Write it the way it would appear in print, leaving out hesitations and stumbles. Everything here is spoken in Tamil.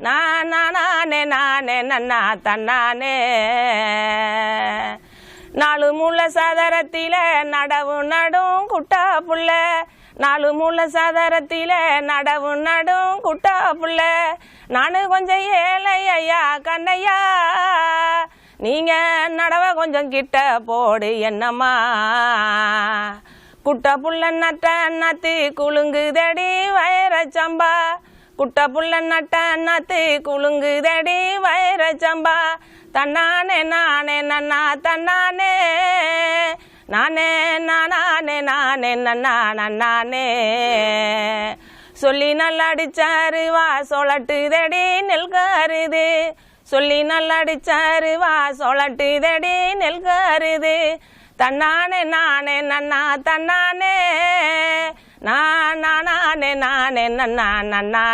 நானே நானே நன்னா தன்னானே நாலு முள்ள சதரத்தில நடவு நடும் குட்டா புள்ள நாலு முள்ள சதரத்தில நடவு நடும் குட்டா புள்ள நானு கொஞ்சம் ஏழை ஐயா கண்ணையா நீங்க நடவ கொஞ்சம் கிட்ட போடு என்னம்மா குட்ட புள்ள நட்ட நத்தி குலுங்குதடி வைரச்சம்பா குட்ட புள்ள நட்ட நத்தி குலுங்குதடி வைரச்சம்பா தன்னானே நானே நன்னா தன்னானே நானே நானே நானே நன்னா நன்னானே சொல்லி நல்லடிச்சாரு வா சொலட்டுதடி நெல்காருது சொல்லி நல்லடிச்சாரு வா சொலட்டுதடி நெல்காருது தன்னானே நானே நன்னா தன்னானே நானே நானே நன்னா நன்னா